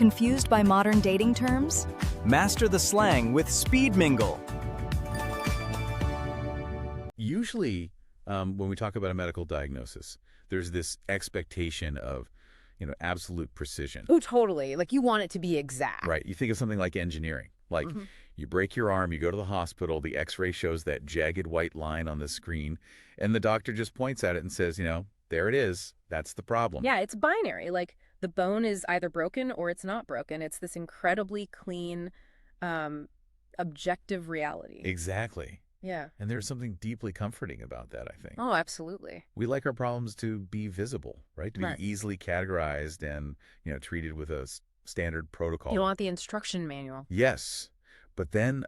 Confused by modern dating terms? Master the slang with Speed Mingle. Usually, when we talk about a medical diagnosis, there's this expectation of, absolute precision. Oh, totally. Like you want it to be exact. Right. You think of something like engineering. Like you break your arm, you go to the hospital, the x-ray shows that jagged white line on the screen, and the doctor just points at it and says, there it is. That's the problem. Yeah, it's binary. Like the bone is either broken or it's not broken. It's this incredibly clean, objective reality. Exactly. Yeah. And there's something deeply comforting about that, I think. Oh, absolutely. We like our problems to be visible, right? To be easily categorized and, treated with a standard protocol. You want the instruction manual. Yes. But then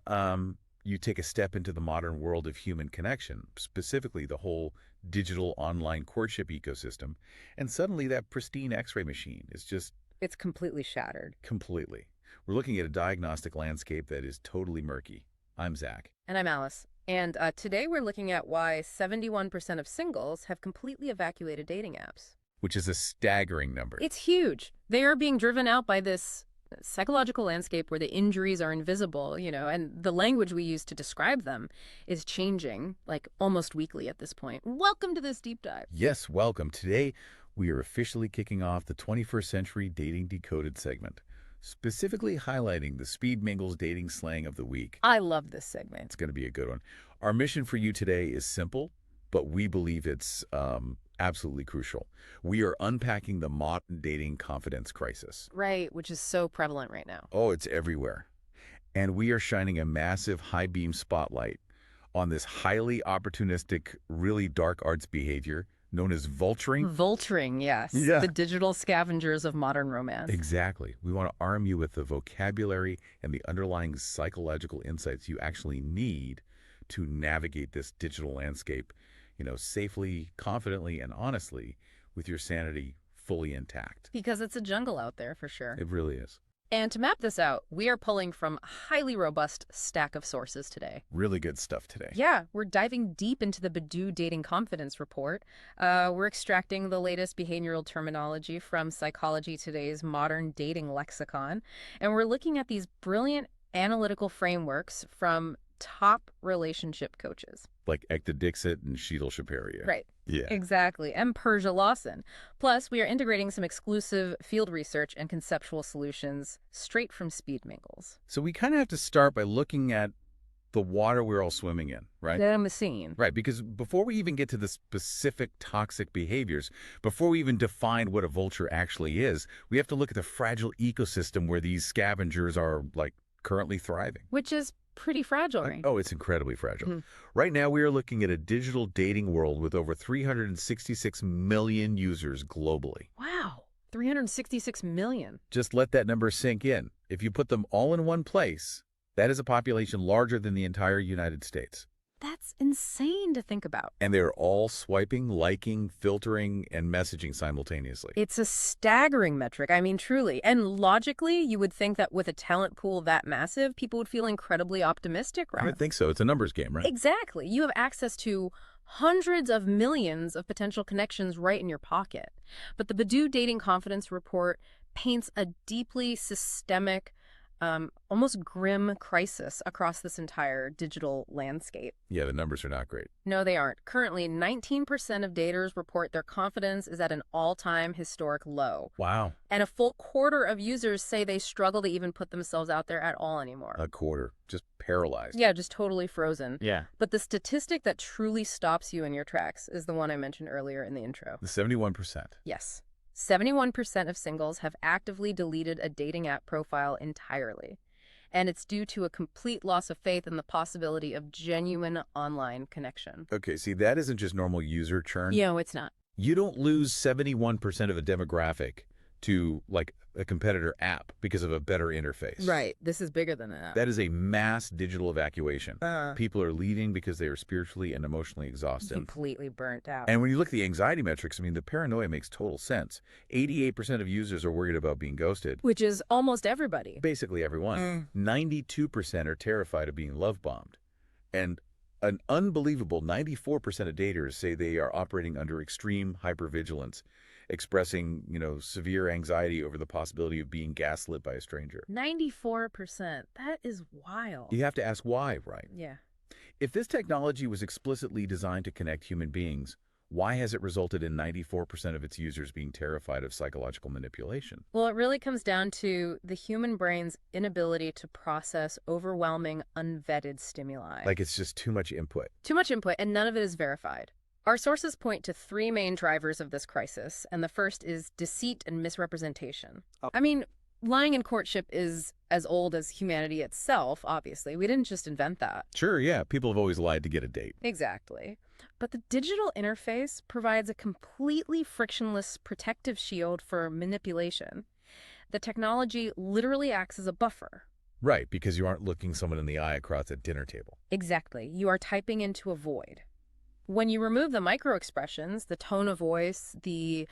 you take a step into the modern world of human connection, specifically the whole digital online courtship ecosystem, and suddenly that pristine x-ray machine is just... It's completely shattered. Completely. We're looking at a diagnostic landscape that is totally murky. I'm Zach. And I'm Alice. And today we're looking at why 71% of singles have completely evacuated dating apps. Which is a staggering number. It's huge. They are being driven out by this psychological landscape where the injuries are invisible, and the language we use to describe them is changing, like almost weekly at this point. Welcome to this deep dive. Yes, welcome. Today, we are officially kicking off the 21st Century Dating Decoded segment, specifically highlighting the Speed Mingle's dating slang of the week. I love this segment. It's going to be a good one. Our mission for you today is simple, but we believe it's absolutely crucial. We are unpacking the modern dating confidence crisis. Right, which is so prevalent right now. Oh, it's everywhere. And we are shining a massive high-beam spotlight on this highly opportunistic, really dark arts behavior known as vulturing. Vulturing, yes. Yeah. The digital scavengers of modern romance. Exactly. We want to arm you with the vocabulary and the underlying psychological insights you actually need to navigate this digital landscape, safely, confidently, and honestly, with your sanity fully intact. Because it's a jungle out there, for sure. It really is. And to map this out, we are pulling from a highly robust stack of sources today. Really good stuff today. Yeah, we're diving deep into the Badoo Dating Confidence Report. We're extracting the latest behavioral terminology from Psychology Today's modern dating lexicon. And we're looking at these brilliant analytical frameworks from top relationship coaches. Like Ekta Dixit and Sheetal Shaparia. Right. Yeah. Exactly. And Persia Lawson. Plus, we are integrating some exclusive field research and conceptual solutions straight from Speed Mingles. So we kind of have to start by looking at the water we're all swimming in, right? Then the scene. Right, because before we even get to the specific toxic behaviors, before we even define what a vulture actually is, we have to look at the fragile ecosystem where these scavengers are, currently thriving. Which is pretty fragile, right? Oh, it's incredibly fragile. Right now, we are looking at a digital dating world with over 366 million users globally. Wow, 366 million. Just let that number sink in. If you put them all in one place, that is a population larger than the entire United States. That's insane to think about. And they're all swiping, liking, filtering, and messaging simultaneously. It's a staggering metric. I mean, truly. And logically, you would think that with a talent pool that massive, people would feel incredibly optimistic, right? I would think so. It's a numbers game, right? Exactly. You have access to hundreds of millions of potential connections right in your pocket. But the Badoo Dating Confidence Report paints a deeply systemic, almost grim crisis across this entire digital landscape. Yeah, the numbers are not great. No, they aren't. Currently, 19% of daters report their confidence is at an all-time historic low. Wow. And a full quarter of users say they struggle to even put themselves out there at all anymore. A quarter. Just paralyzed. Yeah, just totally frozen. Yeah. But the statistic that truly stops you in your tracks is the one I mentioned earlier in the intro. The 71%. Yes. 71% of singles have actively deleted a dating app profile entirely. And it's due to a complete loss of faith in the possibility of genuine online connection. Okay, see, that isn't just normal user churn. No, it's not. You don't lose 71% of a demographic to, a competitor app because of a better interface. Right. This is bigger than that. That is a mass digital evacuation. People are leaving because they are spiritually and emotionally exhausted. Completely burnt out. And when you look at the anxiety metrics, the paranoia makes total sense. 88% of users are worried about being ghosted. Which is almost everybody. Basically everyone. 92% are terrified of being love bombed. And an unbelievable 94% of daters say they are operating under extreme hyper-vigilance. expressing, severe anxiety over the possibility of being gaslit by a stranger. 94%. That is wild. You have to ask why, right? Yeah. If this technology was explicitly designed to connect human beings, why has it resulted in 94% of its users being terrified of psychological manipulation? Well, it really comes down to the human brain's inability to process overwhelming, unvetted stimuli. Like it's just too much input. Too much input, and none of it is verified. Our sources point to three main drivers of this crisis, and the first is deceit and misrepresentation. I mean, lying in courtship is as old as humanity itself, obviously. We didn't just invent that. Sure, yeah, people have always lied to get a date. Exactly. But the digital interface provides a completely frictionless protective shield for manipulation. The technology literally acts as a buffer. Right, because you aren't looking someone in the eye across a dinner table. Exactly. You are typing into a void. When you remove the micro-expressions, the tone of voice, the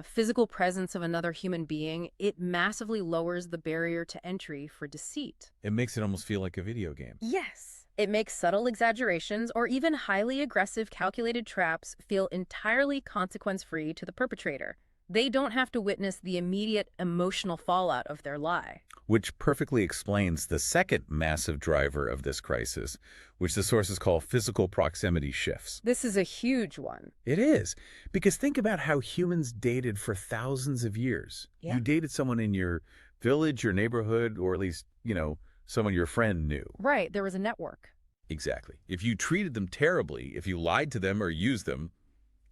physical presence of another human being, it massively lowers the barrier to entry for deceit. It makes it almost feel like a video game. Yes. It makes subtle exaggerations or even highly aggressive calculated traps feel entirely consequence-free to the perpetrator. They don't have to witness the immediate emotional fallout of their lie. Which perfectly explains the second massive driver of this crisis, which the sources call physical proximity shifts. This is a huge one. It is, because think about how humans dated for thousands of years. Yeah. You dated someone in your village, your neighborhood, or at least, someone your friend knew. Right, there was a network. Exactly. If you treated them terribly, if you lied to them or used them,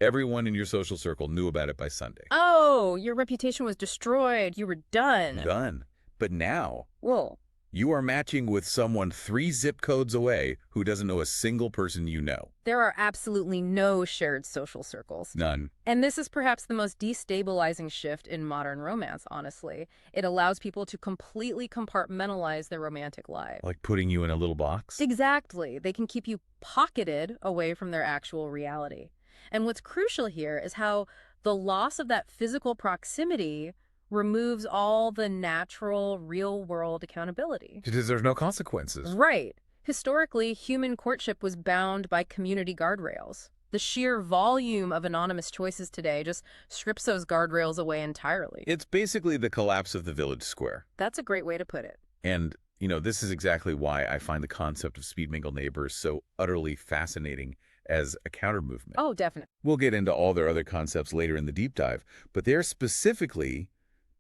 everyone in your social circle knew about it by Sunday. Oh, your reputation was destroyed. You were done. Done. But now, Whoa. you are matching with someone 3 zip codes away who doesn't know a single person you know. There are absolutely no shared social circles. None. And this is perhaps the most destabilizing shift in modern romance, honestly. It allows people to completely compartmentalize their romantic life. Like putting you in a little box? Exactly. They can keep you pocketed away from their actual reality. And what's crucial here is how the loss of that physical proximity removes all the natural, real-world accountability. Because there's no consequences. Right. Historically, human courtship was bound by community guardrails. The sheer volume of anonymous choices today just strips those guardrails away entirely. It's basically the collapse of the village square. That's a great way to put it. And, this is exactly why I find the concept of speed mingle neighbors so utterly fascinating as a counter movement. Oh, definitely. We'll get into all their other concepts later in the deep dive, but they're specifically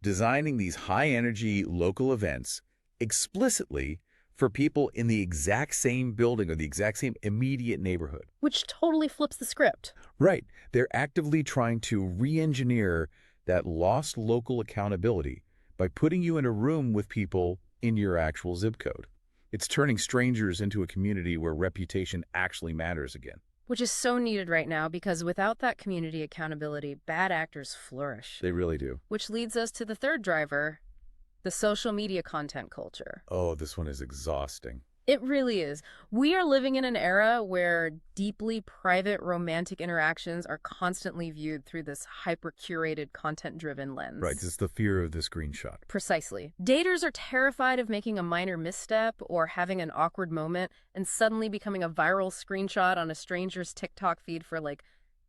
designing these high-energy local events explicitly for people in the exact same building or the exact same immediate neighborhood. Which totally flips the script. Right. They're actively trying to re-engineer that lost local accountability by putting you in a room with people in your actual zip code. It's turning strangers into a community where reputation actually matters again. Which is so needed right now because without that community accountability, bad actors flourish. They really do. Which leads us to the third driver, the social media content culture. Oh, this one is exhausting. It really is. We are living in an era where deeply private romantic interactions are constantly viewed through this hyper-curated, content-driven lens. Right, it's the fear of the screenshot. Precisely. Daters are terrified of making a minor misstep or having an awkward moment and suddenly becoming a viral screenshot on a stranger's TikTok feed for,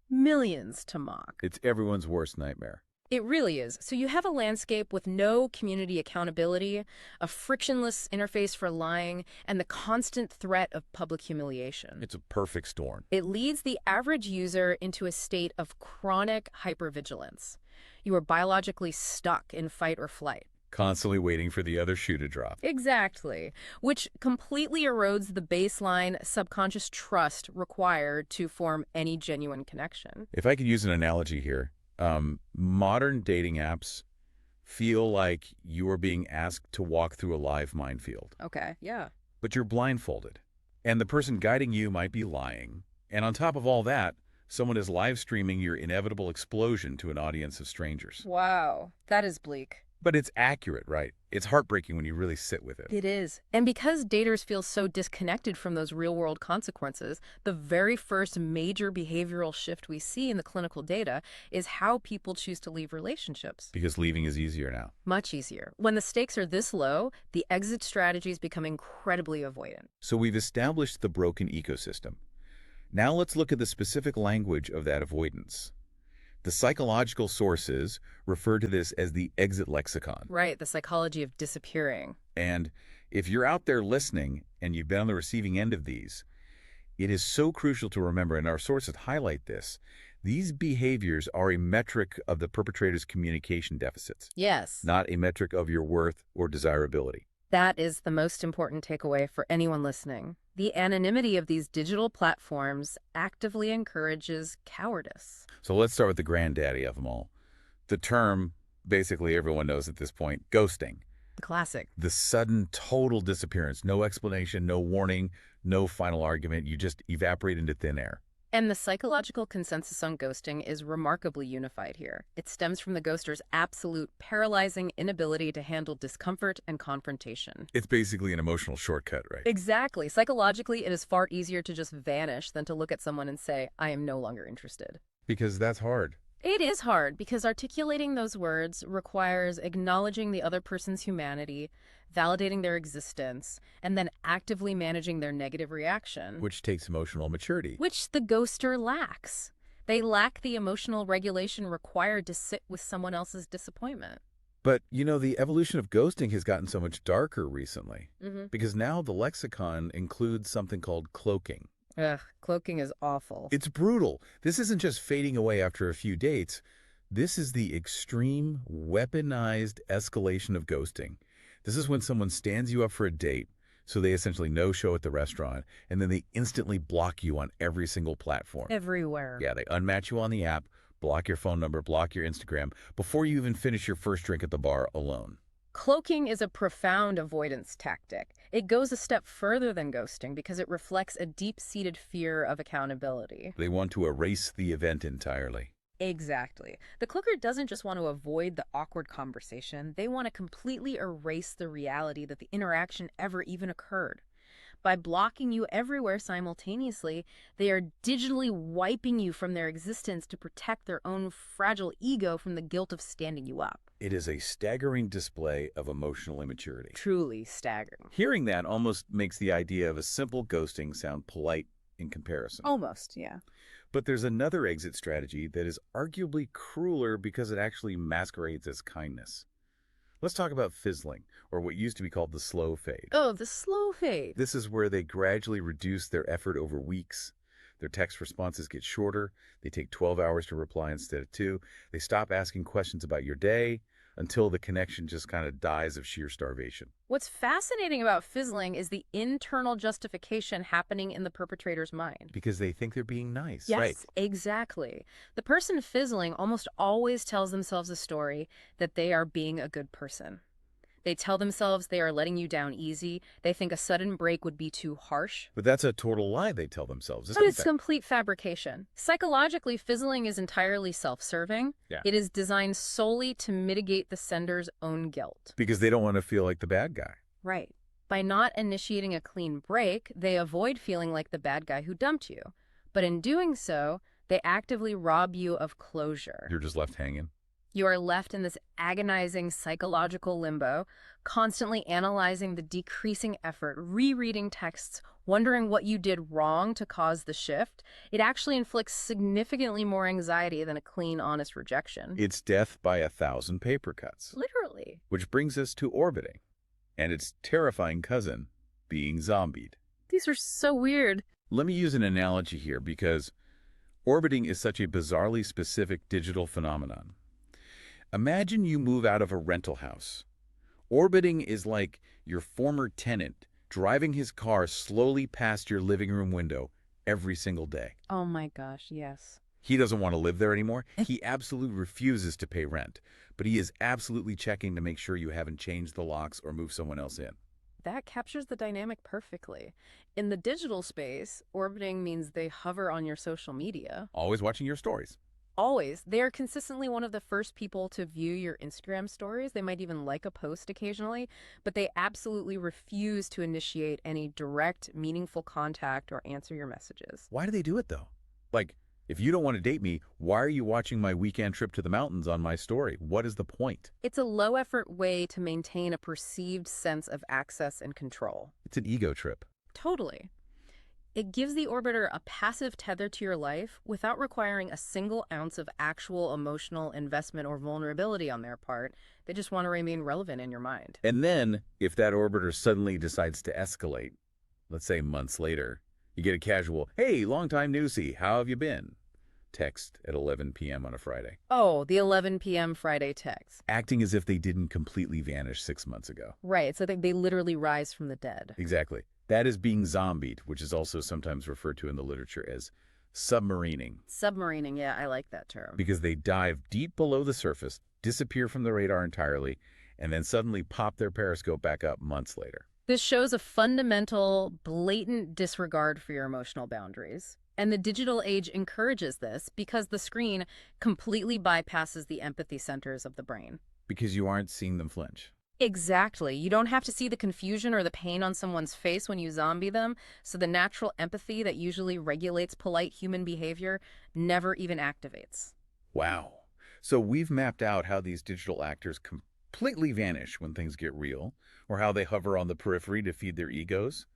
millions to mock. It's everyone's worst nightmare. It really is. So you have a landscape with no community accountability, a frictionless interface for lying, and the constant threat of public humiliation. It's a perfect storm. It leads the average user into a state of chronic hypervigilance. You are biologically stuck in fight or flight. Constantly waiting for the other shoe to drop. Exactly, which completely erodes the baseline subconscious trust required to form any genuine connection. If I could use an analogy here, modern dating apps feel like you are being asked to walk through a live minefield. Okay, yeah. But you're blindfolded. And the person guiding you might be lying. And on top of all that, someone is live streaming your inevitable explosion to an audience of strangers. Wow, that is bleak. But it's accurate, right? It's heartbreaking when you really sit with it. It is. And because daters feel so disconnected from those real-world consequences, the very first major behavioral shift we see in the clinical data is how people choose to leave relationships. Because leaving is easier now. Much easier. When the stakes are this low, the exit strategies become incredibly avoidant. So we've established the broken ecosystem. Now let's look at the specific language of that avoidance. The psychological sources refer to this as the exit lexicon. Right, the psychology of disappearing. And if you're out there listening and you've been on the receiving end of these, it is so crucial to remember, and our sources highlight this, these behaviors are a metric of the perpetrator's communication deficits, Yes. not a metric of your worth or desirability. That is the most important takeaway for anyone listening. The anonymity of these digital platforms actively encourages cowardice. So let's start with the granddaddy of them all. The term, basically everyone knows at this point, ghosting. The classic. The sudden total disappearance, no explanation, no warning, no final argument, you just evaporate into thin air. And the psychological consensus on ghosting is remarkably unified here. It stems from the ghoster's absolute paralyzing inability to handle discomfort and confrontation. It's basically an emotional shortcut, right? Exactly. Psychologically, it is far easier to just vanish than to look at someone and say, I am no longer interested. Because that's hard. It is hard because articulating those words requires acknowledging the other person's humanity, validating their existence, and then actively managing their negative reaction. Which takes emotional maturity. Which the ghoster lacks. They lack the emotional regulation required to sit with someone else's disappointment. But, you know, the evolution of ghosting has gotten so much darker recently. Because now the lexicon includes something called cloaking. Ugh, cloaking is awful. It's brutal. This isn't just fading away after a few dates. This is the extreme, weaponized escalation of ghosting. This is when someone stands you up for a date, so they essentially no-show at the restaurant, and then they instantly block you on every single platform. Everywhere. Yeah, they unmatch you on the app, block your phone number, block your Instagram, before you even finish your first drink at the bar alone. Cloaking is a profound avoidance tactic. It goes a step further than ghosting because it reflects a deep-seated fear of accountability. They want to erase the event entirely. Exactly. The cloaker doesn't just want to avoid the awkward conversation. They want to completely erase the reality that the interaction ever even occurred. By blocking you everywhere simultaneously, they are digitally wiping you from their existence to protect their own fragile ego from the guilt of standing you up. It is a staggering display of emotional immaturity. Truly staggering. Hearing that almost makes the idea of a simple ghosting sound polite in comparison. Almost, yeah. But there's another exit strategy that is arguably crueler because it actually masquerades as kindness. Let's talk about fizzling, or what used to be called the slow fade. Oh, the slow fade. This is where they gradually reduce their effort over weeks. Their text responses get shorter. They take 12 hours to reply instead of 2. They stop asking questions about your day until the connection just kind of dies of sheer starvation. What's fascinating about fizzling is the internal justification happening in the perpetrator's mind. Because they think they're being nice. Yes, Right. exactly. The person fizzling almost always tells themselves a story that they are being a good person. They tell themselves they are letting you down easy. They think a sudden break would be too harsh. But that's a total lie they tell themselves. But it's complete fabrication. Psychologically, fizzling is entirely self-serving. Yeah. It is designed solely to mitigate the sender's own guilt. Because they don't want to feel like the bad guy. Right. By not initiating a clean break, they avoid feeling like the bad guy who dumped you. But in doing so, they actively rob you of closure. You're just left hanging. You are left in this agonizing psychological limbo, constantly analyzing the decreasing effort, rereading texts, wondering what you did wrong to cause the shift. It actually inflicts significantly more anxiety than a clean, honest rejection. It's death by 1,000 paper cuts. Literally. Which brings us to orbiting, and its terrifying cousin, being zombied. These are so weird. Let me use an analogy here because orbiting is such a bizarrely specific digital phenomenon. Imagine you move out of a rental house. Orbiting is like your former tenant driving his car slowly past your living room window every single day. Oh my gosh, yes. He doesn't want to live there anymore. He absolutely refuses to pay rent, but he is absolutely checking to make sure you haven't changed the locks or moved someone else in. That captures the dynamic perfectly. In the digital space, orbiting means they hover on your social media. Always watching your stories. Always. They are consistently one of the first people to view your Instagram stories. They might even like a post occasionally, but they absolutely refuse to initiate any direct, meaningful contact or answer your messages. Why do they do it, though? Like, if you don't want to date me, why are you watching my weekend trip to the mountains on my story? What is the point? It's a low-effort way to maintain a perceived sense of access and control. It's an ego trip. Totally. It gives the orbiter a passive tether to your life without requiring a single ounce of actual emotional investment or vulnerability on their part. They just want to remain relevant in your mind. And then, if that orbiter suddenly decides to escalate, let's say months later, you get a casual, "Hey, long time no see, how have you been?" text at 11 p.m. on a Friday. Oh, the 11 p.m. Friday text. Acting as if they didn't completely vanish 6 months ago. Right, so they literally rise from the dead. Exactly. That is being zombied, which is also sometimes referred to in the literature as submarining. Submarining, yeah, I like that term. Because they dive deep below the surface, disappear from the radar entirely, and then suddenly pop their periscope back up months later. This shows a fundamental, blatant disregard for your emotional boundaries. And the digital age encourages this because the screen completely bypasses the empathy centers of the brain. Because you aren't seeing them flinch. Exactly. You don't have to see the confusion or the pain on someone's face when you zombie them, so the natural empathy that usually regulates polite human behavior never even activates. Wow. So we've mapped out how these digital actors completely vanish when things get real, or how they hover on the periphery to feed their egos.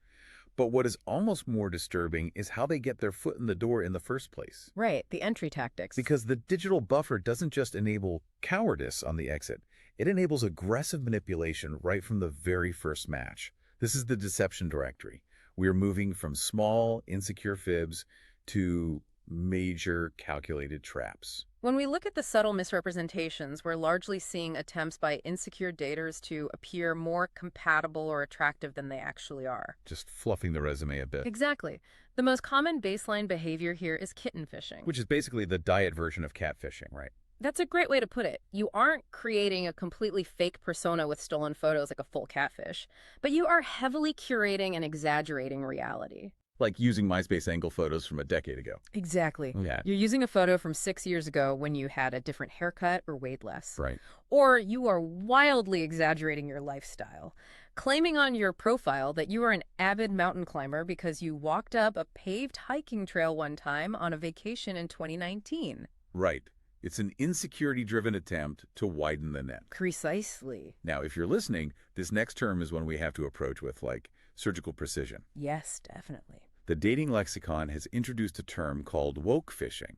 But what is almost more disturbing is how they get their foot in the door in the first place. Right, the entry tactics. Because the digital buffer doesn't just enable cowardice on the exit. It enables aggressive manipulation right from the very first match. This is the deception directory. We are moving from small, insecure fibs to major calculated traps. When we look at the subtle misrepresentations, we're largely seeing attempts by insecure daters to appear more compatible or attractive than they actually are. Just fluffing the resume a bit. Exactly. The most common baseline behavior here is kitten fishing. Which is basically the diet version of catfishing, right? That's a great way to put it. You aren't creating a completely fake persona with stolen photos like a full catfish, but you are heavily curating and exaggerating reality. Like using MySpace angle photos from a decade ago. Exactly. Yeah. You're using a photo from 6 years ago when you had a different haircut or weighed less. Right. Or you are wildly exaggerating your lifestyle, claiming on your profile that you are an avid mountain climber because you walked up a paved hiking trail one time on a vacation in 2019. Right. It's an insecurity-driven attempt to widen the net. Precisely. Now, if you're listening, this next term is one we have to approach with, like, surgical precision. Yes, definitely. The dating lexicon has introduced a term called woke fishing.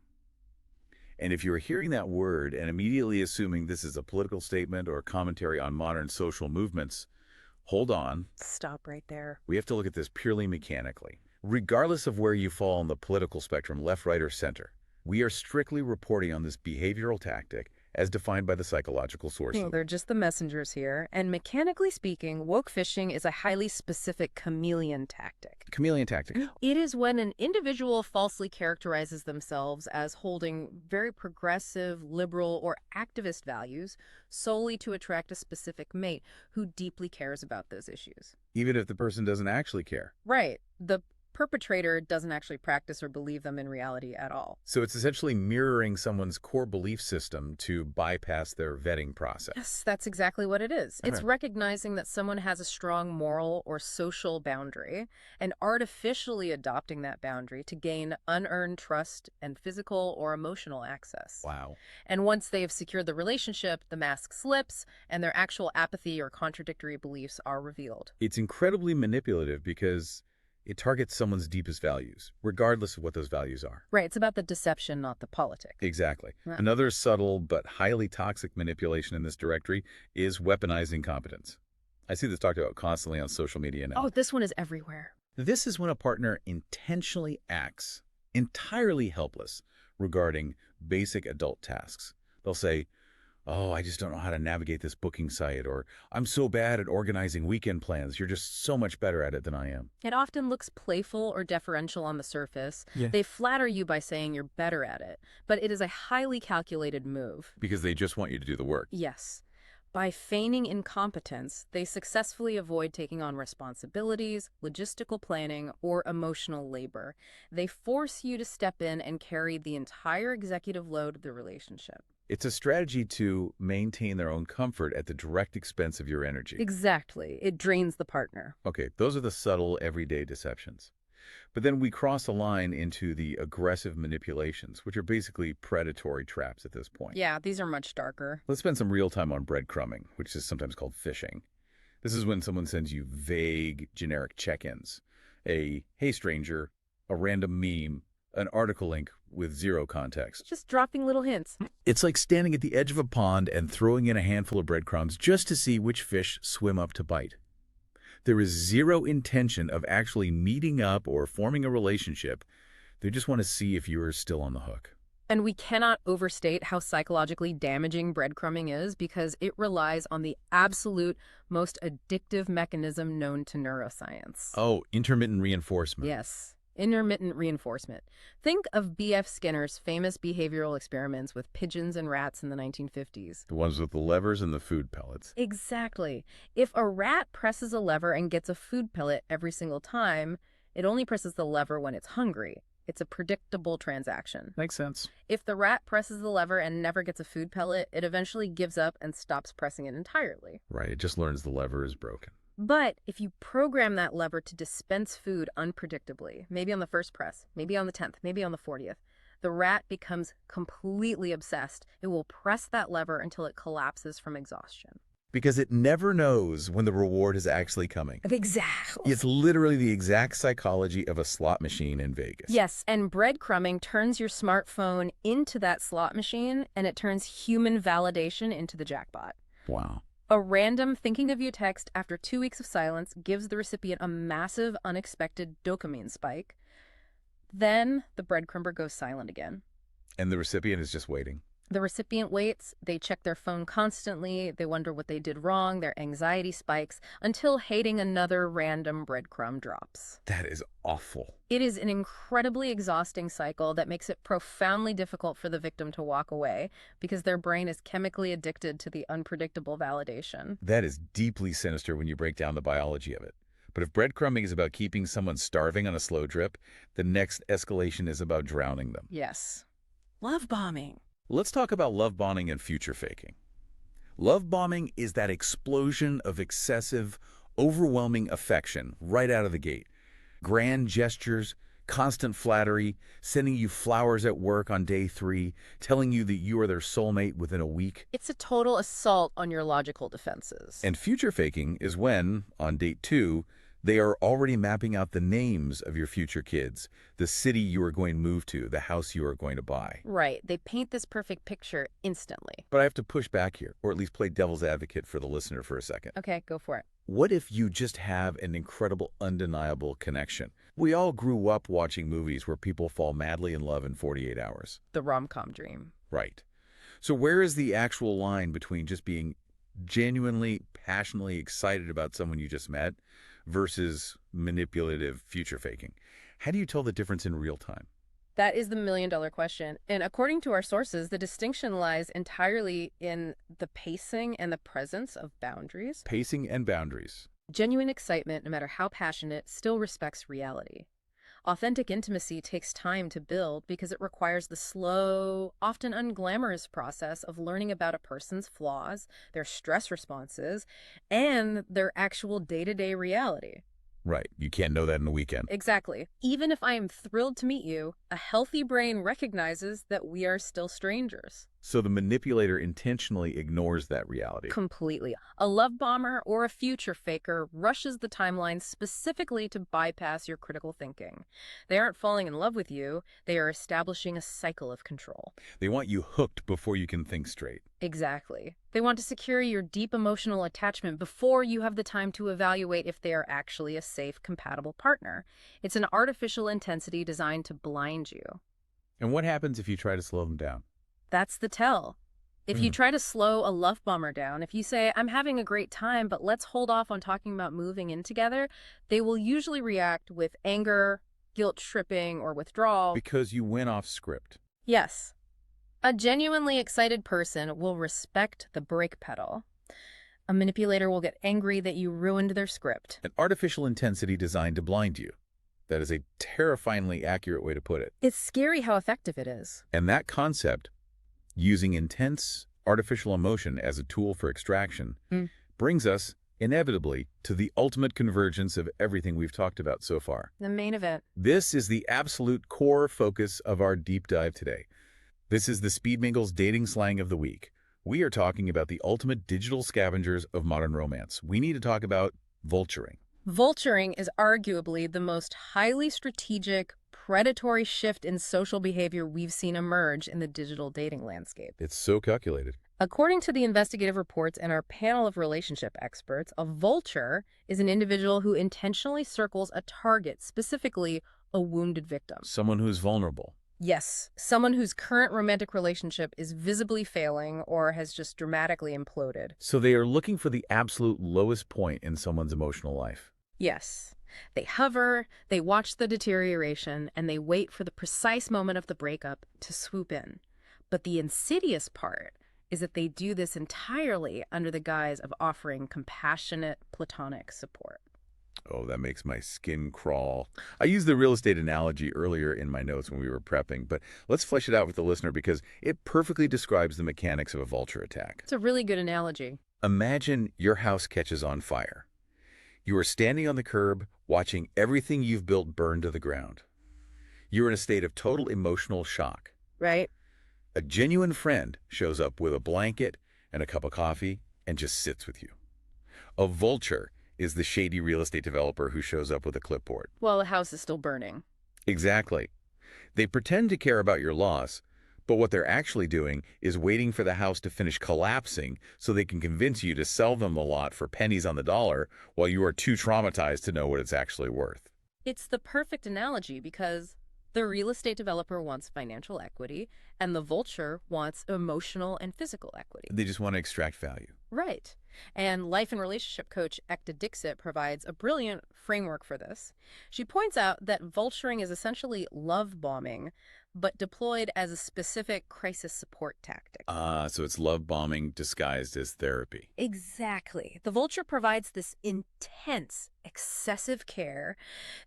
And if you're hearing that word and immediately assuming this is a political statement or a commentary on modern social movements, hold on. Stop right there. We have to look at this purely mechanically. Regardless of where you fall on the political spectrum, left, right, or center, we are strictly reporting on this behavioral tactic as defined by the psychological sources. They're just the messengers here. And mechanically speaking, woke fishing is a highly specific chameleon tactic. Chameleon tactic. It is when an individual falsely characterizes themselves as holding very progressive, liberal, or activist values solely to attract a specific mate who deeply cares about those issues. Even if the person doesn't actually care. Right. The perpetrator doesn't actually practice or believe them in reality at all. So it's essentially mirroring someone's core belief system to bypass their vetting process. Yes, that's exactly what it is. It's Okay. recognizing that someone has a strong moral or social boundary and artificially adopting that boundary to gain unearned trust and physical or emotional access. Wow. And once they have secured the relationship, the mask slips and their actual apathy or contradictory beliefs are revealed. It's incredibly manipulative because it targets someone's deepest values, regardless of what those values are. Right, it's about the deception, not the politic. Exactly. Yeah. Another subtle but highly toxic manipulation in this directory is weaponizing competence. I see this talked about constantly on social media now. Oh, this one is everywhere. This is when a partner intentionally acts entirely helpless regarding basic adult tasks. They'll say, "Oh, I just don't know how to navigate this booking site," or "I'm so bad at organizing weekend plans. You're just so much better at it than I am." It often looks playful or deferential on the surface. Yeah. They flatter you by saying you're better at it, but it is a highly calculated move. Because they just want you to do the work. Yes. By feigning incompetence, they successfully avoid taking on responsibilities, logistical planning, or emotional labor. They force you to step in and carry the entire executive load of the relationship. It's a strategy to maintain their own comfort at the direct expense of your energy. Exactly. It drains the partner. Okay, those are the subtle, everyday deceptions. But then we cross a line into the aggressive manipulations, which are basically predatory traps at this point. Yeah, these are much darker. Let's spend some real time on breadcrumbing, which is sometimes called phishing. This is when someone sends you vague, generic check-ins. "Hey stranger, a random meme, an article link with zero context. Just dropping little hints. It's like standing at the edge of a pond and throwing in a handful of breadcrumbs just to see which fish swim up to bite. There is zero intention of actually meeting up or forming a relationship. They just want to see if you are still on the hook. And we cannot overstate how psychologically damaging breadcrumbing is because it relies on the absolute most addictive mechanism known to neuroscience. Oh, intermittent reinforcement. Yes, intermittent reinforcement. Think of B.F. Skinner's famous behavioral experiments with pigeons and rats in the 1950s. The ones with the levers and the food pellets. Exactly. If a rat presses a lever and gets a food pellet every single time, it only presses the lever when it's hungry. It's a predictable transaction. Makes sense. If the rat presses the lever and never gets a food pellet, it eventually gives up and stops pressing it entirely. Right, it just learns the lever is broken. But if you program that lever to dispense food unpredictably, maybe on the first press, maybe on the 10th, maybe on the 40th, the rat becomes completely obsessed. It will press that lever until it collapses from exhaustion. Because it never knows when the reward is actually coming. Exactly. It's literally the exact psychology of a slot machine in Vegas. Yes, and breadcrumbing turns your smartphone into that slot machine, and it turns human validation into the jackpot. Wow. A random thinking of you text after 2 weeks of silence gives the recipient a massive, unexpected dopamine spike. Then the breadcrumber goes silent again. And the recipient is just waiting. The recipient waits, they check their phone constantly, they wonder what they did wrong, their anxiety spikes, until hating another random breadcrumb drops. That is awful. It is an incredibly exhausting cycle that makes it profoundly difficult for the victim to walk away because their brain is chemically addicted to the unpredictable validation. That is deeply sinister when you break down the biology of it. But if breadcrumbing is about keeping someone starving on a slow drip, the next escalation is about drowning them. Yes. Love bombing. Let's talk about love bombing and future faking. Love bombing is that explosion of excessive, overwhelming affection right out of the gate. Grand gestures, constant flattery, sending you flowers at work on day 3, telling you that you are their soulmate within a week. It's a total assault on your logical defenses. And future faking is when, on date 2, they are already mapping out the names of your future kids, the city you are going to move to, the house you are going to buy. Right. They paint this perfect picture instantly. But I have to push back here, or at least play devil's advocate for the listener for a second. Okay, go for it. What if you just have an incredible, undeniable connection? We all grew up watching movies where people fall madly in love in 48 hours. The rom-com dream. Right. So where is the actual line between just being genuinely, passionately excited about someone you just met versus manipulative future faking? How do you tell the difference in real time? That is the million-dollar question. And according to our sources, the distinction lies entirely in the pacing and the presence of boundaries. Pacing and boundaries. Genuine excitement, no matter how passionate, still respects reality. Authentic intimacy takes time to build because it requires the slow, often unglamorous process of learning about a person's flaws, their stress responses, and their actual day-to-day reality. Right. You can't know that in a weekend. Exactly. Even if I am thrilled to meet you, a healthy brain recognizes that we are still strangers. So the manipulator intentionally ignores that reality. Completely. A love bomber or a future faker rushes the timeline specifically to bypass your critical thinking. They aren't falling in love with you. They are establishing a cycle of control. They want you hooked before you can think straight. Exactly. They want to secure your deep emotional attachment before you have the time to evaluate if they are actually a safe, compatible partner. It's an artificial intensity designed to blind you. And what happens if you try to slow them down? That's the tell. If you try to slow a love bomber down, if you say, I'm having a great time, but let's hold off on talking about moving in together, they will usually react with anger, guilt tripping, or withdrawal. Because you went off script. Yes. A genuinely excited person will respect the brake pedal. A manipulator will get angry that you ruined their script. An artificial intensity designed to blind you. That is a terrifyingly accurate way to put it. It's scary how effective it is. And that concept, using intense artificial emotion as a tool for extraction, brings us, inevitably, to the ultimate convergence of everything we've talked about so far. The main event. This is the absolute core focus of our deep dive today. This is the Speed Mingles Dating Slang of the Week. We are talking about the ultimate digital scavengers of modern romance. We need to talk about vulturing. Vulturing is arguably the most highly strategic, predatory shift in social behavior we've seen emerge in the digital dating landscape. It's so calculated. According to the investigative reports and our panel of relationship experts, a vulture is an individual who intentionally circles a target, specifically a wounded victim. Someone who's vulnerable. Yes, someone whose current romantic relationship is visibly failing or has just dramatically imploded. So they are looking for the absolute lowest point in someone's emotional life. Yes. They hover, they watch the deterioration, and they wait for the precise moment of the breakup to swoop in. But the insidious part is that they do this entirely under the guise of offering compassionate, platonic support. Oh, that makes my skin crawl. I used the real estate analogy earlier in my notes when we were prepping, but let's flesh it out with the listener because it perfectly describes the mechanics of a vulture attack. It's a really good analogy. Imagine your house catches on fire. You are standing on the curb, watching everything you've built burn to the ground. You're in a state of total emotional shock. Right? A genuine friend shows up with a blanket and a cup of coffee and just sits with you. A vulture is the shady real estate developer who shows up with a clipboard. Well, the house is still burning. Exactly. They pretend to care about your loss, but what they're actually doing is waiting for the house to finish collapsing so they can convince you to sell them the lot for pennies on the dollar while you are too traumatized to know what it's actually worth. It's the perfect analogy because the real estate developer wants financial equity and the vulture wants emotional and physical equity. They just want to extract value. Right. And life and relationship coach Ekta Dixit provides a brilliant framework for this. She points out that vulturing is essentially love bombing, but deployed as a specific crisis support tactic. So it's love bombing disguised as therapy. Exactly. The vulture provides this intense, excessive care.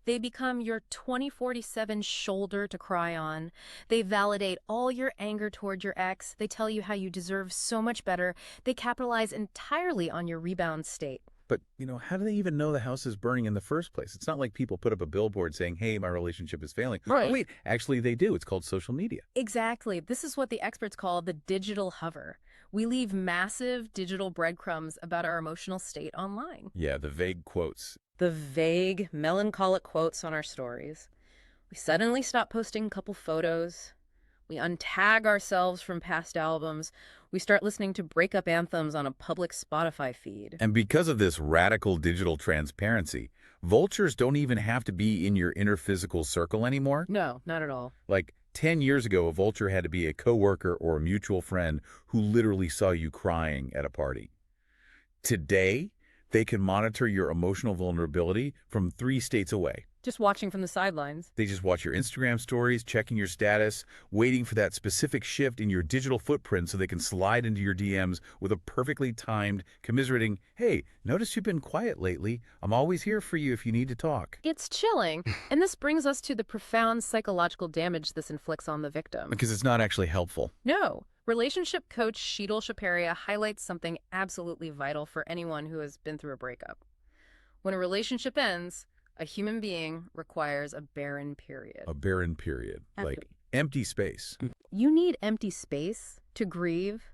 They become your 24/7 shoulder to cry on. They validate all your anger toward your ex. They tell you how you deserve so much better. They capitalize entirely on your rebound state. But, how do they even know the house is burning in the first place? It's not like people put up a billboard saying, hey, my relationship is failing. Right. Oh, wait, actually they do. It's called social media. Exactly. This is what the experts call the digital hover. We leave massive digital breadcrumbs about our emotional state online. Yeah, the vague quotes. The vague, melancholic quotes on our stories. We suddenly stop posting couple photos. We untag ourselves from past albums. We start listening to breakup anthems on a public Spotify feed. And because of this radical digital transparency, vultures don't even have to be in your inner physical circle anymore. No, not at all. Like 10 years ago, a vulture had to be a coworker or a mutual friend who literally saw you crying at a party. Today, they can monitor your emotional vulnerability from 3 states away. Just watching from the sidelines. They just watch your Instagram stories, checking your status, waiting for that specific shift in your digital footprint so they can slide into your DMs with a perfectly timed, commiserating, hey, notice you've been quiet lately. I'm always here for you if you need to talk. It's chilling. And this brings us to the profound psychological damage this inflicts on the victim. Because it's not actually helpful. No. Relationship coach Sheetal Shaparia highlights something absolutely vital for anyone who has been through a breakup. When a relationship ends, a human being requires a barren period. A barren period. Like empty space. You need empty space to grieve,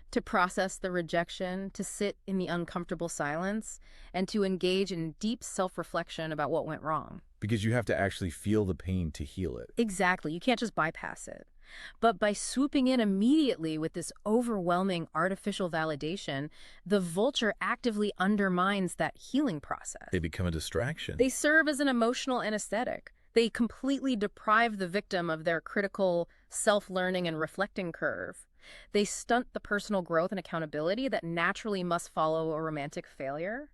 to process the rejection, to sit in the uncomfortable silence, and to engage in deep self-reflection about what went wrong. Because you have to actually feel the pain to heal it. Exactly. You can't just bypass it. But by swooping in immediately with this overwhelming artificial validation, the vulture actively undermines that healing process. They become a distraction. They serve as an emotional anesthetic. They completely deprive the victim of their critical self-learning and reflecting curve. They stunt the personal growth and accountability that naturally must follow a romantic failure.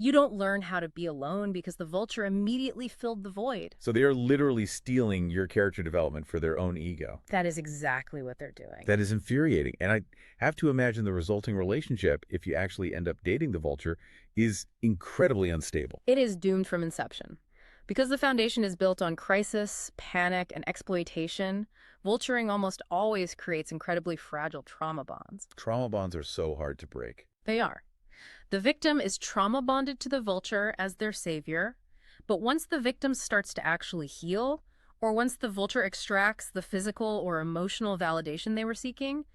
You don't learn how to be alone because the vulture immediately filled the void. So they are literally stealing your character development for their own ego. That is exactly what they're doing. That is infuriating. And I have to imagine the resulting relationship, if you actually end up dating the vulture, is incredibly unstable. It is doomed from inception. Because the foundation is built on crisis, panic, and exploitation, vulturing almost always creates incredibly fragile trauma bonds. Trauma bonds are so hard to break. They are. The victim is trauma bonded to the vulture as their savior, but once the victim starts to actually heal, or once the vulture extracts the physical or emotional validation they were seeking,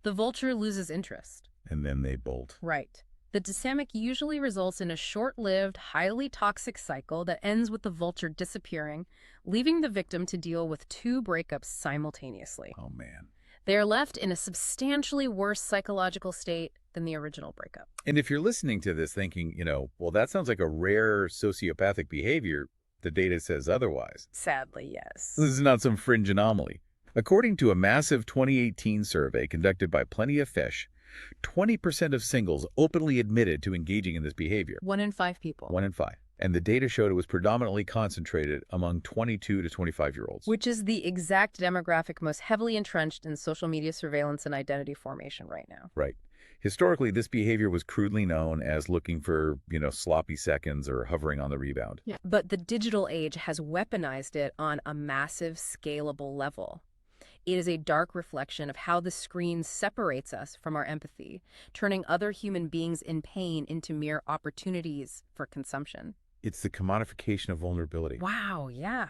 the vulture loses interest. And then they bolt. Right. The dynamic usually results in a short-lived, highly toxic cycle that ends with the vulture disappearing, leaving the victim to deal with two breakups simultaneously. Oh, man. They are left in a substantially worse psychological state than the original breakup. And if you're listening to this thinking, well, that sounds like a rare sociopathic behavior, the data says otherwise. Sadly, yes. This is not some fringe anomaly. According to a massive 2018 survey conducted by Plenty of Fish, 20% of singles openly admitted to engaging in this behavior. 1 in 5 people. 1 in 5. And the data showed it was predominantly concentrated among 22 to 25-year-olds. Which is the exact demographic most heavily entrenched in social media surveillance and identity formation right now. Right. Historically, this behavior was crudely known as looking for, sloppy seconds or hovering on the rebound. Yeah. But the digital age has weaponized it on a massive, scalable level. It is a dark reflection of how the screen separates us from our empathy, turning other human beings in pain into mere opportunities for consumption. It's the commodification of vulnerability. Wow, yeah.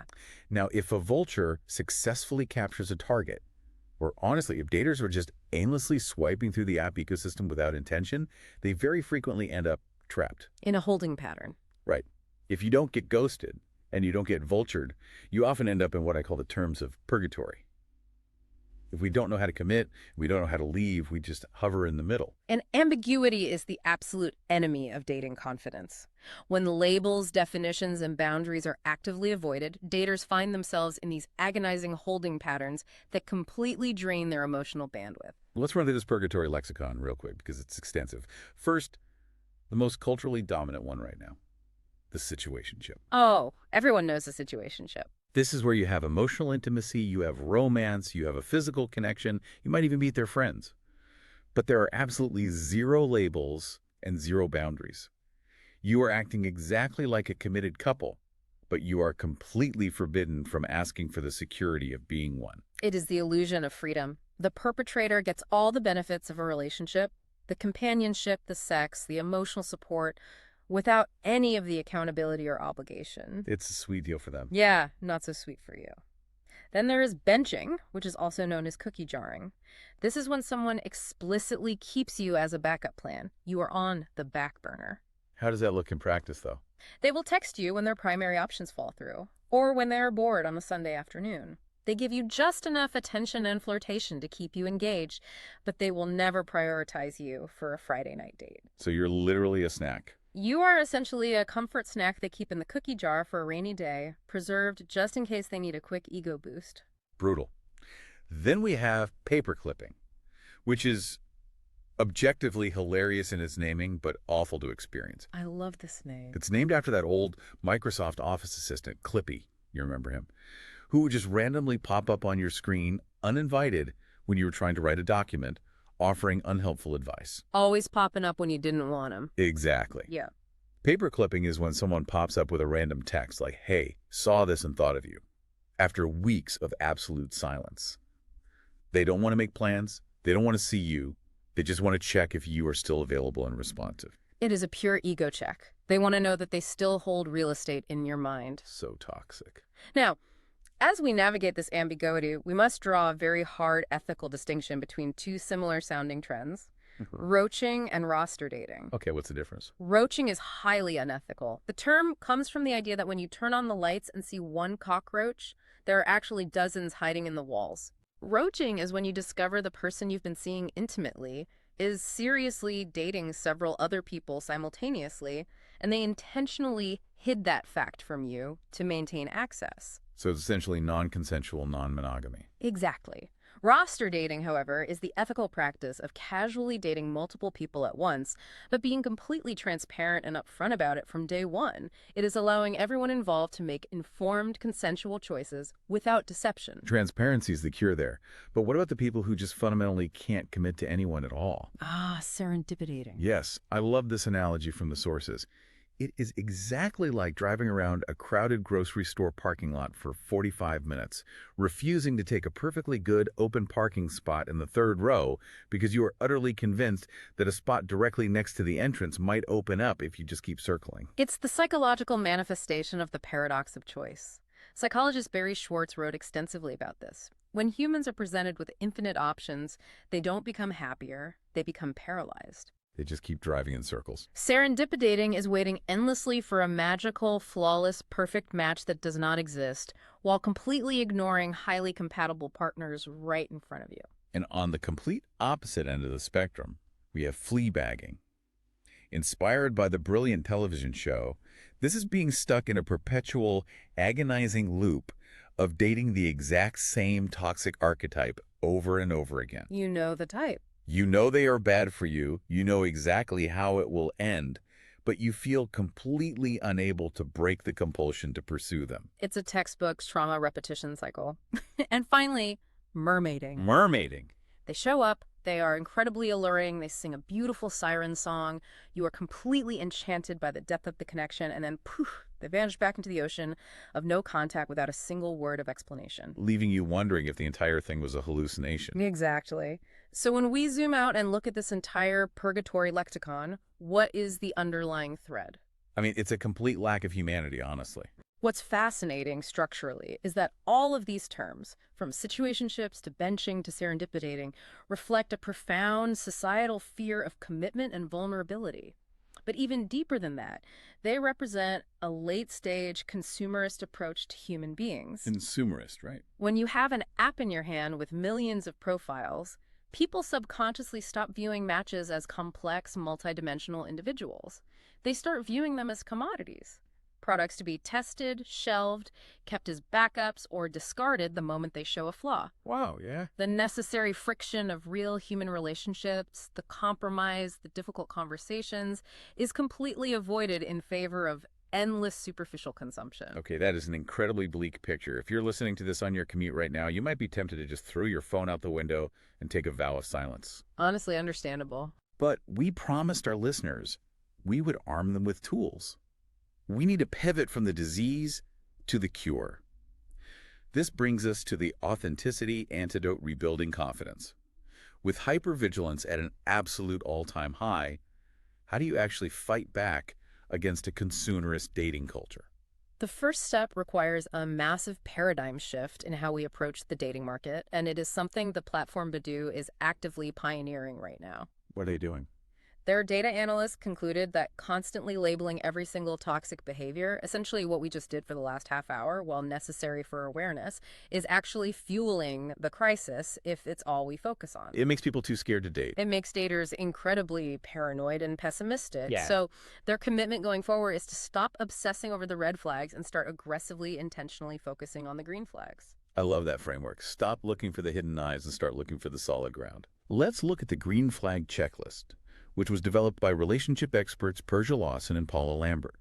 Now, if a vulture successfully captures a target, or honestly, if daters are just aimlessly swiping through the app ecosystem without intention, they very frequently end up trapped. In a holding pattern. Right. If you don't get ghosted and you don't get vultured, you often end up in what I call the terms of purgatory. If we don't know how to commit, we don't know how to leave, we just hover in the middle. And ambiguity is the absolute enemy of dating confidence. When labels, definitions, and boundaries are actively avoided, daters find themselves in these agonizing holding patterns that completely drain their emotional bandwidth. Let's run through this purgatory lexicon real quick because it's extensive. First, the most culturally dominant one right now, the situationship. Oh, everyone knows the situationship. This is where you have emotional intimacy, you have romance, you have a physical connection, you might even meet their friends. But there are absolutely zero labels and zero boundaries. You are acting exactly like a committed couple, but you are completely forbidden from asking for the security of being one. It is the illusion of freedom. The perpetrator gets all the benefits of a relationship, the companionship, the sex, the emotional support, without any of the accountability or obligation. It's a sweet deal for them. Yeah, not so sweet for you. Then there is benching, which is also known as cookie jarring. This is when someone explicitly keeps you as a backup plan. You are on the back burner. How does that look in practice, though? They will text you when their primary options fall through, or when they are bored on a Sunday afternoon. They give you just enough attention and flirtation to keep you engaged, but they will never prioritize you for a Friday night date. So you're literally a snack. You are essentially a comfort snack they keep in the cookie jar for a rainy day, preserved just in case they need a quick ego boost. Brutal. Then we have paper clipping, which is objectively hilarious in its naming, but awful to experience. I love this name. It's named after that old Microsoft Office assistant, Clippy, you remember him, who would just randomly pop up on your screen uninvited when you were trying to write a document, offering unhelpful advice. Always popping up when you didn't want them. Exactly. Yeah. Paper clipping is when someone pops up with a random text like, hey, saw this and thought of you, after weeks of absolute silence. They don't want to make plans. They don't want to see you. They just want to check if you are still available and responsive. It is a pure ego check. They want to know that they still hold real estate in your mind. So toxic. Now, as we navigate this ambiguity, we must draw a very hard ethical distinction between two similar-sounding trends, roaching and roster dating. Okay, what's the difference? Roaching is highly unethical. The term comes from the idea that when you turn on the lights and see one cockroach, there are actually dozens hiding in the walls. Roaching is when you discover the person you've been seeing intimately is seriously dating several other people simultaneously, and they intentionally hid that fact from you to maintain access. So it's essentially non-consensual non-monogamy. Exactly. Roster dating, however, is the ethical practice of casually dating multiple people at once, but being completely transparent and upfront about it from day one. It is allowing everyone involved to make informed, consensual choices without deception. Transparency is the cure there. But what about the people who just fundamentally can't commit to anyone at all? Ah, serendipitating. Yes, I love this analogy from the sources. It is exactly like driving around a crowded grocery store parking lot for 45 minutes, refusing to take a perfectly good open parking spot in the third row because you are utterly convinced that a spot directly next to the entrance might open up if you just keep circling. It's the psychological manifestation of the paradox of choice. Psychologist Barry Schwartz wrote extensively about this. When humans are presented with infinite options, they don't become happier, they become paralyzed. They just keep driving in circles. Serendipitating is waiting endlessly for a magical, flawless, perfect match that does not exist, while completely ignoring highly compatible partners right in front of you. And on the complete opposite end of the spectrum, we have fleabagging. Inspired by the brilliant television show, this is being stuck in a perpetual, agonizing loop of dating the exact same toxic archetype over and over again. You know the type. You know they are bad for you, you know exactly how it will end, but you feel completely unable to break the compulsion to pursue them. It's a textbook trauma repetition cycle. And finally, mermaiding. Mermaiding. They show up, they are incredibly alluring, they sing a beautiful siren song, you are completely enchanted by the depth of the connection, and then poof, they vanish back into the ocean of no contact without a single word of explanation. Leaving you wondering if the entire thing was a hallucination. Exactly. So when we zoom out and look at this entire purgatory lexicon, what is the underlying thread? I mean, it's a complete lack of humanity, honestly. What's fascinating structurally is that all of these terms, from situationships to benching to serendipitating, reflect a profound societal fear of commitment and vulnerability. But even deeper than that, they represent a late-stage consumerist approach to human beings. Consumerist, right? When you have an app in your hand with millions of profiles, people subconsciously stop viewing matches as complex, multidimensional individuals. They start viewing them as commodities. Products to be tested, shelved, kept as backups, or discarded the moment they show a flaw. Wow, yeah. The necessary friction of real human relationships, the compromise, the difficult conversations, is completely avoided in favor of endless superficial consumption. Okay, that is an incredibly bleak picture. If you're listening to this on your commute right now, you might be tempted to just throw your phone out the window and take a vow of silence. Honestly, understandable. But we promised our listeners we would arm them with tools. We need to pivot from the disease to the cure. This brings us to the authenticity antidote rebuilding confidence. With hypervigilance at an absolute all-time high, how do you actually fight back against a consumerist dating culture? The first step requires a massive paradigm shift in how we approach the dating market, and it is something the platform Badoo is actively pioneering right now. What are they doing? Their data analysts concluded that constantly labeling every single toxic behavior, essentially what we just did for the last half hour, while necessary for awareness, is actually fueling the crisis if it's all we focus on. It makes people too scared to date. It makes daters incredibly paranoid and pessimistic. Yeah. So their commitment going forward is to stop obsessing over the red flags and start aggressively, intentionally focusing on the green flags. I love that framework. Stop looking for the hidden knives and start looking for the solid ground. Let's look at the green flag checklist, which was developed by relationship experts Persia Lawson and Paula Lambert.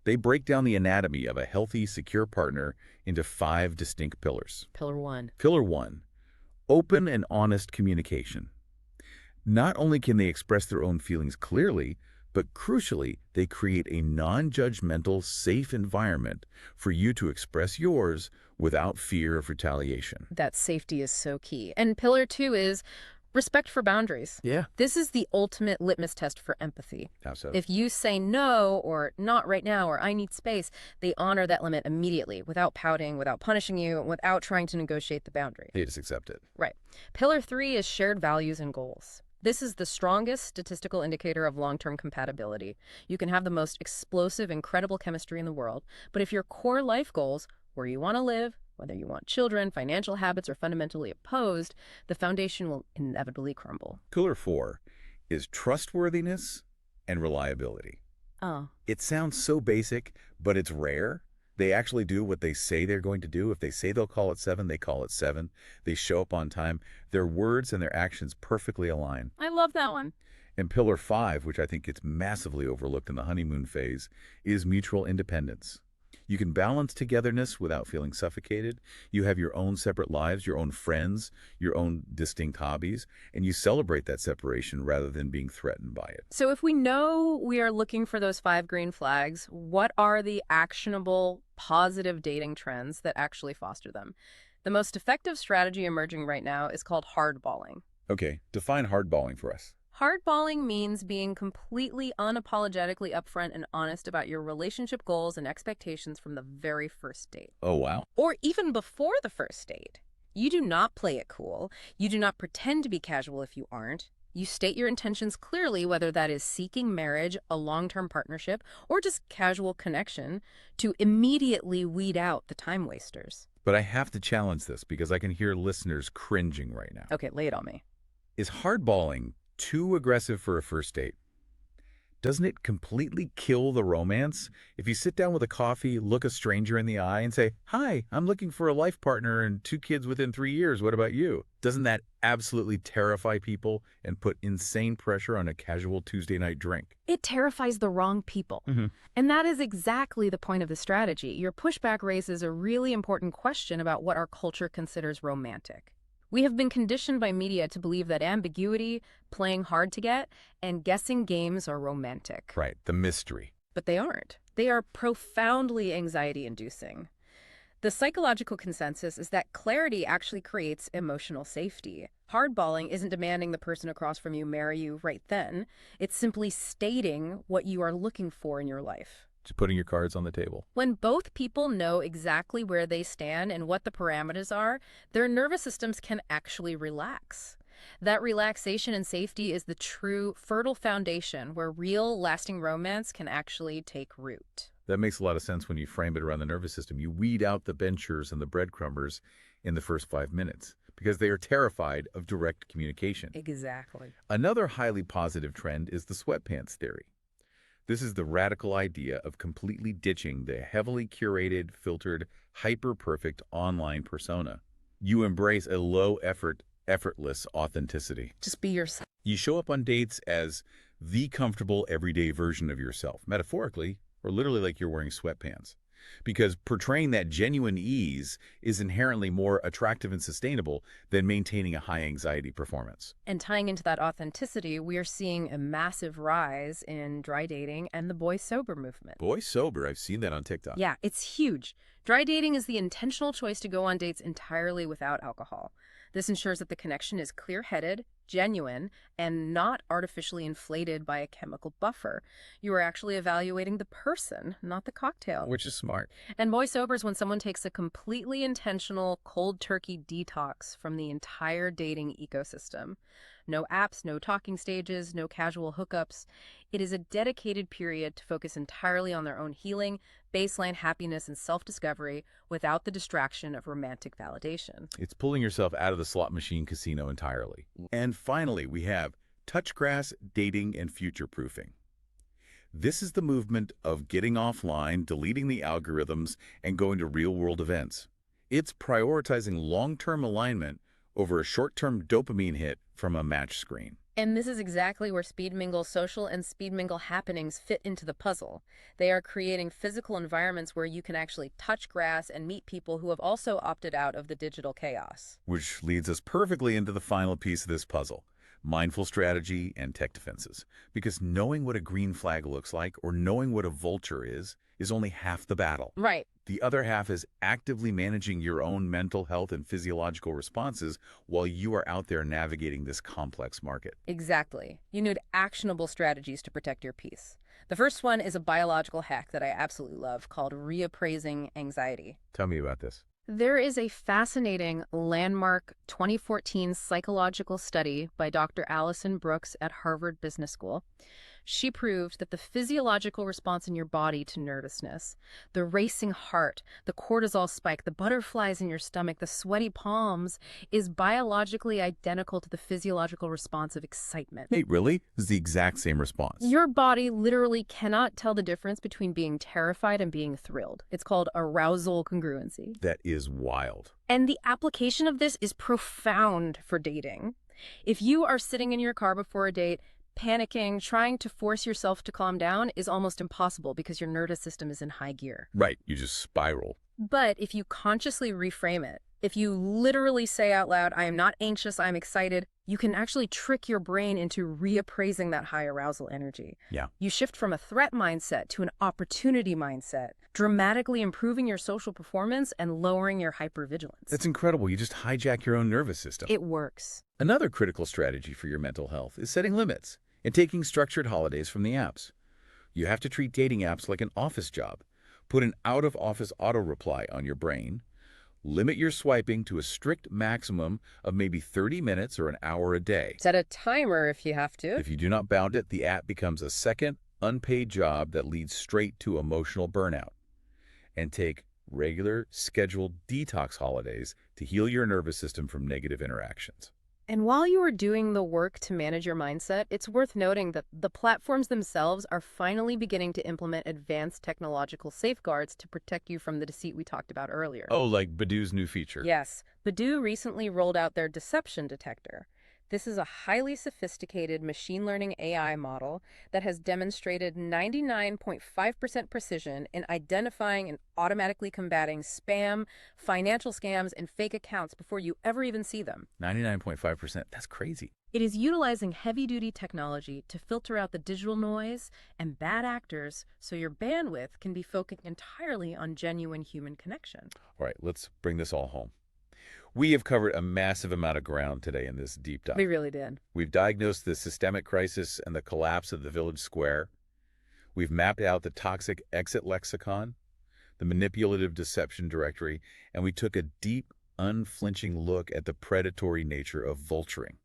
They break down the anatomy of a healthy, secure partner into 5 distinct pillars. Pillar 1. Pillar 1, open and honest communication. Not only can they express their own feelings clearly, but crucially, they create a non-judgmental, safe environment for you to express yours without fear of retaliation. That safety is so key. And pillar 2 is respect for boundaries. Yeah. This is the ultimate litmus test for empathy. How so? If you say no, or not right now, or I need space, they honor that limit immediately, without pouting, without punishing you, without trying to negotiate the boundary. They just accept it. Right. Pillar 3 is shared values and goals. This is the strongest statistical indicator of long-term compatibility. You can have the most explosive, incredible chemistry in the world, but if your core life goals, where you want to live, whether you want children, financial habits, are fundamentally opposed, the foundation will inevitably crumble. Pillar 4 is trustworthiness and reliability. Oh. It sounds so basic, but it's rare. They actually do what they say they're going to do. If they say they'll call at 7, they call at 7. They show up on time. Their words and their actions perfectly align. I love that one. And pillar 5, which I think gets massively overlooked in the honeymoon phase, is mutual independence. You can balance togetherness without feeling suffocated. You have your own separate lives, your own friends, your own distinct hobbies, and you celebrate that separation rather than being threatened by it. So if we know we are looking for those 5 green flags, what are the actionable, positive dating trends that actually foster them? The most effective strategy emerging right now is called hardballing. Okay, define hardballing for us. Hardballing means being completely unapologetically upfront and honest about your relationship goals and expectations from the very first date. Oh, wow. Or even before the first date. You do not play it cool. You do not pretend to be casual if you aren't. You state your intentions clearly, whether that is seeking marriage, a long-term partnership, or just casual connection, to immediately weed out the time wasters. But I have to challenge this because I can hear listeners cringing right now. Okay, lay it on me. Is hardballing too aggressive for a first date? Doesn't it completely kill the romance? If you sit down with a coffee, look a stranger in the eye, and say, "Hi, I'm looking for a life partner and 2 kids within 3 years. What about you?" Doesn't that absolutely terrify people and put insane pressure on a casual Tuesday night drink? It terrifies the wrong people. And that is exactly the point of the strategy. Your pushback raises a really important question about what our culture considers romantic. We have been conditioned by media to believe that ambiguity, playing hard to get, and guessing games are romantic. Right, the mystery. But they aren't. They are profoundly anxiety-inducing. The psychological consensus is that clarity actually creates emotional safety. Hardballing isn't demanding the person across from you marry you right then. It's simply stating what you are looking for in your life. Just putting your cards on the table. When both people know exactly where they stand and what the parameters are, their nervous systems can actually relax. That relaxation and safety is the true, fertile foundation where real, lasting romance can actually take root. That makes a lot of sense when you frame it around the nervous system. You weed out the benchers and the breadcrumbers in the first 5 minutes because they are terrified of direct communication. Exactly. Another highly positive trend is the sweatpants theory. This is the radical idea of completely ditching the heavily curated, filtered, hyper-perfect online persona. You embrace a low-effort, effortless authenticity. Just be yourself. You show up on dates as the comfortable, everyday version of yourself, metaphorically or literally like you're wearing sweatpants. Because portraying that genuine ease is inherently more attractive and sustainable than maintaining a high-anxiety performance. And tying into that authenticity, we are seeing a massive rise in dry dating and the boy sober movement. Boy sober, I've seen that on TikTok. Yeah, it's huge. Dry dating is the intentional choice to go on dates entirely without alcohol. This ensures that the connection is clear-headed, genuine, and not artificially inflated by a chemical buffer. You are actually evaluating the person, not the cocktail. Which is smart. And boy sober is when someone takes a completely intentional cold turkey detox from the entire dating ecosystem. No apps, no talking stages, no casual hookups. It is a dedicated period to focus entirely on their own healing, baseline happiness, and self-discovery without the distraction of romantic validation. It's pulling yourself out of the slot machine casino entirely. And finally, we have touchgrass, dating, and future-proofing. This is the movement of getting offline, deleting the algorithms, and going to real-world events. It's prioritizing long-term alignment over a short-term dopamine hit from a match screen. And this is exactly where Speed Mingle social and Speed Mingle happenings fit into the puzzle. They are creating physical environments where you can actually touch grass and meet people who have also opted out of the digital chaos. Which leads us perfectly into the final piece of this puzzle. Mindful strategy and tech defenses. Because knowing what a green flag looks like or knowing what a vulture is only half the battle. Right. The other half is actively managing your own mental health and physiological responses while you are out there navigating this complex market. Exactly. You need actionable strategies to protect your peace. The first one is a biological hack that I absolutely love called reappraising anxiety. Tell me about this. There is a fascinating landmark 2014 psychological study by Dr. Alison Brooks at Harvard Business School. She proved that the physiological response in your body to nervousness, the racing heart, the cortisol spike, the butterflies in your stomach, the sweaty palms, is biologically identical to the physiological response of excitement. Hey, really? It's the exact same response. Your body literally cannot tell the difference between being terrified and being thrilled. It's called arousal congruency. That is wild. And the application of this is profound for dating. If you are sitting in your car before a date, panicking, trying to force yourself to calm down is almost impossible because your nervous system is in high gear. Right, you just spiral. But if you consciously reframe it, if you literally say out loud, I am not anxious, I'm excited, you can actually trick your brain into reappraising that high arousal energy. Yeah. You shift from a threat mindset to an opportunity mindset, dramatically improving your social performance and lowering your hyper-vigilance. That's incredible. You just hijack your own nervous system. It works. Another critical strategy for your mental health is setting limits and taking structured holidays from the apps. You have to treat dating apps like an office job. Put an out-of-office auto-reply on your brain. Limit your swiping to a strict maximum of maybe 30 minutes or an hour a day. Set a timer if you have to. If you do not bound it, the app becomes a second, unpaid job that leads straight to emotional burnout. And take regular, scheduled detox holidays to heal your nervous system from negative interactions. And while you are doing the work to manage your mindset, it's worth noting that the platforms themselves are finally beginning to implement advanced technological safeguards to protect you from the deceit we talked about earlier. Oh, like Badoo's new feature. Yes, Badoo recently rolled out their deception detector. This is a highly sophisticated machine learning AI model that has demonstrated 99.5% precision in identifying and automatically combating spam, financial scams, and fake accounts before you ever even see them. 99.5%. That's crazy. It is utilizing heavy-duty technology to filter out the digital noise and bad actors so your bandwidth can be focused entirely on genuine human connection. All right, let's bring this all home. We have covered a massive amount of ground today in this deep dive. We really did. We've diagnosed the systemic crisis and the collapse of the village square. We've mapped out the toxic exit lexicon, the manipulative deception directory, and we took a deep, unflinching look at the predatory nature of vulturing.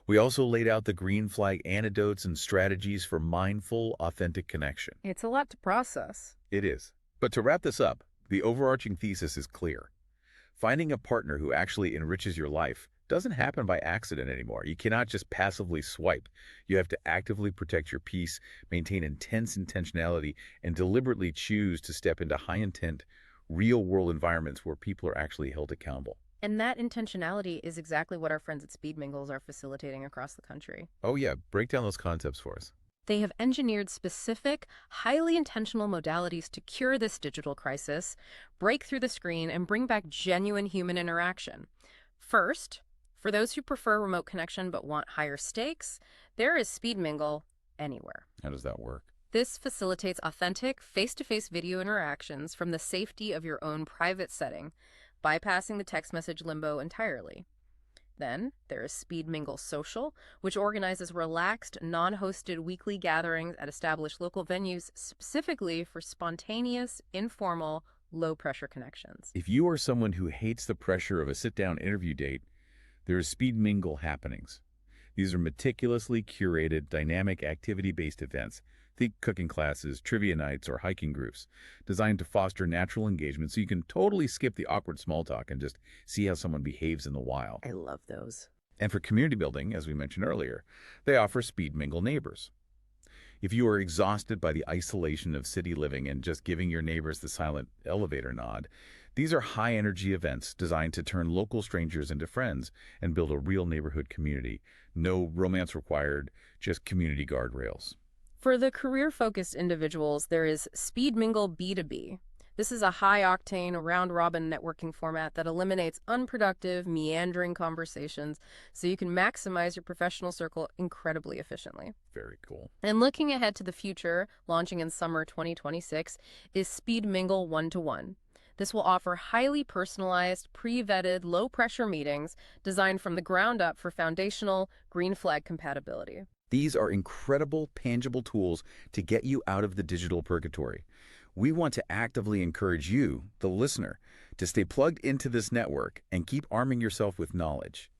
We also laid out the green flag antidotes and strategies for mindful, authentic connection. It's a lot to process. It is. But to wrap this up, the overarching thesis is clear. Finding a partner who actually enriches your life doesn't happen by accident anymore. You cannot just passively swipe. You have to actively protect your peace, maintain intense intentionality, and deliberately choose to step into high-intent, real-world environments where people are actually held accountable. And that intentionality is exactly what our friends at Speed Mingles are facilitating across the country. Oh yeah, break down those concepts for us. They have engineered specific, highly intentional modalities to cure this digital crisis, break through the screen, and bring back genuine human interaction. First, for those who prefer remote connection but want higher stakes, there is Speed Mingle anywhere. How does that work? This facilitates authentic, face-to-face video interactions from the safety of your own private setting, bypassing the text message limbo entirely. Then, there is Speed Mingle Social, which organizes relaxed, non-hosted weekly gatherings at established local venues specifically for spontaneous, informal, low-pressure connections. If you are someone who hates the pressure of a sit-down interview date, there is Speed Mingle happenings. These are meticulously curated, dynamic, activity-based events. Think cooking classes, trivia nights, or hiking groups, designed to foster natural engagement so you can totally skip the awkward small talk and just see how someone behaves in the wild. I love those. And for community building, as we mentioned earlier, they offer Speed Mingle Neighbors. If you are exhausted by the isolation of city living and just giving your neighbors the silent elevator nod, these are high-energy events designed to turn local strangers into friends and build a real neighborhood community. No romance required, just community guardrails. For the career-focused individuals, there is Speed Mingle B2B. This is a high-octane, round-robin networking format that eliminates unproductive, meandering conversations so you can maximize your professional circle incredibly efficiently. Very cool. And looking ahead to the future, launching in summer 2026, is Speed Mingle One-to-One. This will offer highly personalized, pre-vetted, low-pressure meetings designed from the ground up for foundational, green flag compatibility. These are incredible, tangible tools to get you out of the digital purgatory. We want to actively encourage you, the listener, to stay plugged into this network and keep arming yourself with knowledge.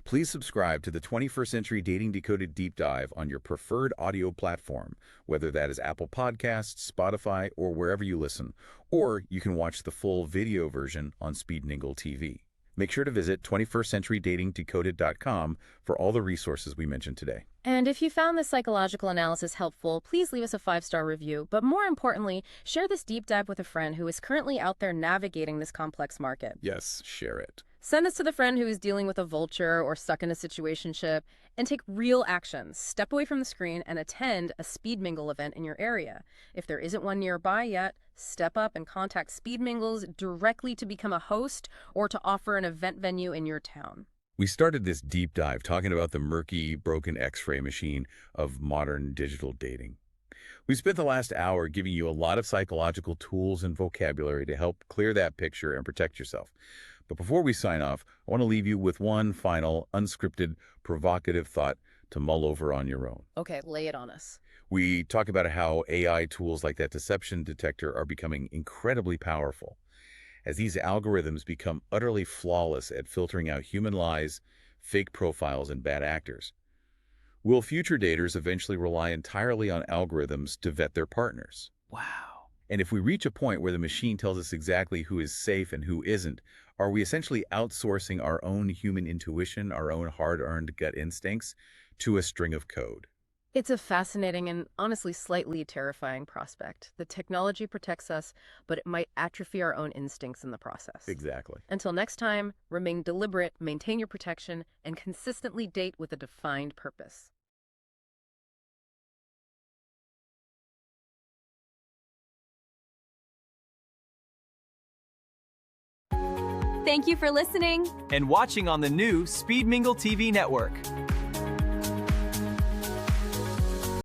Please subscribe to the 21st Century Dating Decoded Deep Dive on your preferred audio platform, whether that is Apple Podcasts, Spotify, or wherever you listen, or you can watch the full video version on Speed Mingle TV. Make sure to visit 21stcenturydatingdecoded.com for all the resources we mentioned today. And if you found this psychological analysis helpful, please leave us a 5-star review. But more importantly, share this deep dive with a friend who is currently out there navigating this complex market. Yes, share it. Send this to the friend who is dealing with a vulture or stuck in a situationship, and take real actions. Step away from the screen and attend a Speed Mingle event in your area. If there isn't one nearby yet, step up and contact Speed Mingles directly to become a host or to offer an event venue in your town. We started this deep dive talking about the murky, broken X-ray machine of modern digital dating. We spent the last hour giving you a lot of psychological tools and vocabulary to help clear that picture and protect yourself. But before we sign off, I want to leave you with one final, unscripted, provocative thought to mull over on your own. Okay, lay it on us. We talk about how AI tools like that deception detector are becoming incredibly powerful. as these algorithms become utterly flawless at filtering out human lies, fake profiles, and bad actors. Will future daters eventually rely entirely on algorithms to vet their partners? Wow. And if we reach a point where the machine tells us exactly who is safe and who isn't, are we essentially outsourcing our own human intuition, our own hard-earned gut instincts, to a string of code? It's a fascinating and honestly slightly terrifying prospect. The technology protects us, but it might atrophy our own instincts in the process. Exactly. Until next time, remain deliberate, maintain your protection, and consistently date with a defined purpose. Thank you for listening And watching on the new Speed Mingle TV network.